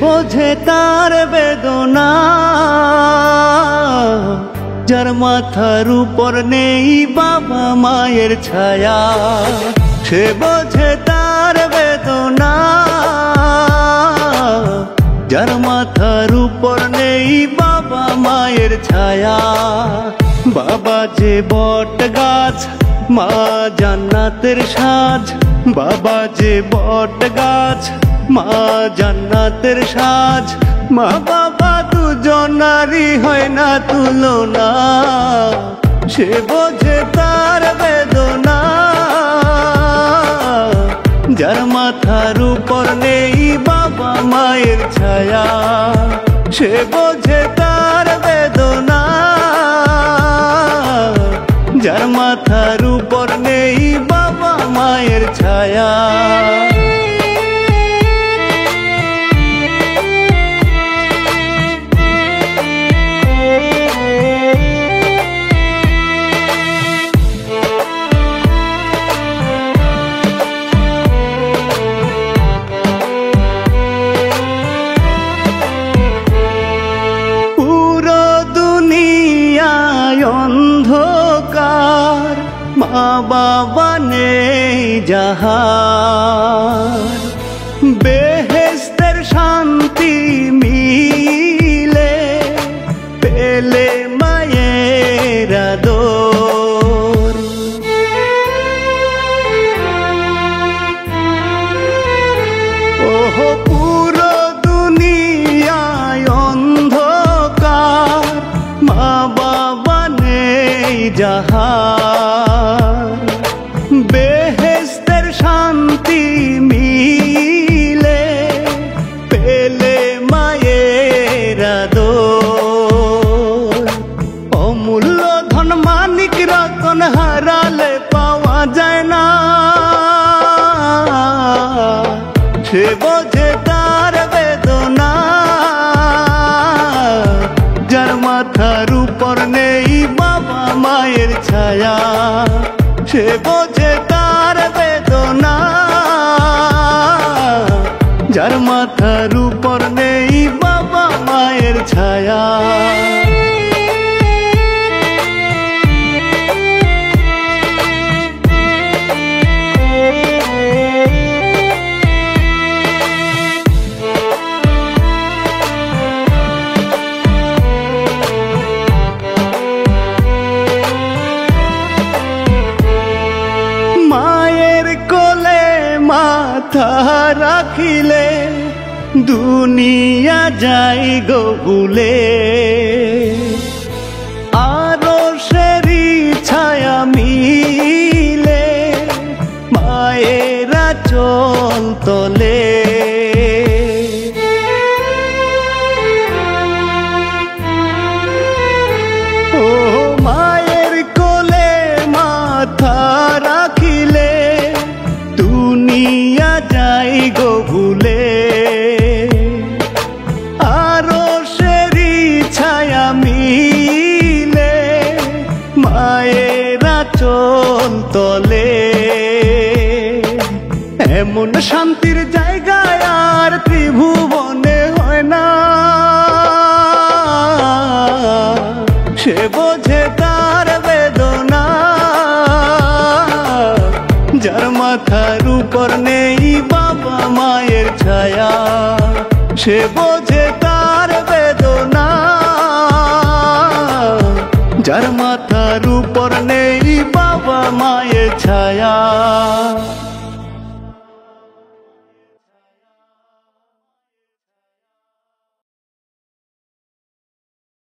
বোঝে তার বেদনা, যার মাথার উপর নেই বাবা মায়ের ছায়া। সে বোঝে তার বেদনা, যার মাথার উপর নেই বাবা মায়ের ছায়া। বাবা যে বট গাছ, মা জান্নাতের সাজ। বাবা যে বট গাছ, মা জান্নাতের সাজ। মা বাবা দুজনারই হয় না তুলনা, সে বোঝে তার বেদনা, যার মাথার উপর নেই বাবা মায়ের ছায়া। সে বোঝে তার বেদনা, যার মাথার উপর নেই বাবা মায়ের ছায়া। অন্ধকার, মা বাবা নেই যাহার। বেহেশতের শান্তি মিলে পেলে মায়ের আদর। ওহ পুরো দুনিয়ায় অন্ধকার, মা বাবা নেই যাহার। বেহেশতের শান্তি মিলে পেলে মায়ের আদর। অমূল্য ধন মানিক রতন হারালে পাওয়া যায় না, সে বোঝে তার বেদনা, যার মাথার উপর নেই বাবা মায়ের ছায়া। সে বোঝে তার বেদনা, যার মাথার উপর নেই বাবা মায়ের ছায়া। মাথা রাখিলে দুনিয়া যাই গো ভুলে। আরো সেরি ছায়া মিলে মায়েরা চল তলে। ও মায়ের কোলে মাথা রাখিলে দুনিয়া যাই গো ভুলে। আরো সেরি ছায়া মিলে মায়েরা চল তলে। এমন শান্তির জায়গায় আর ত্রিভুবনে হয় না, সে বোঝে তার বেদনা, যার মাথার উপর নেই বাবা মায়ের ছায়া। সে বোঝে তার বেদনা, যার মাথার উপর নেই বাবা মায়ের ছায়া।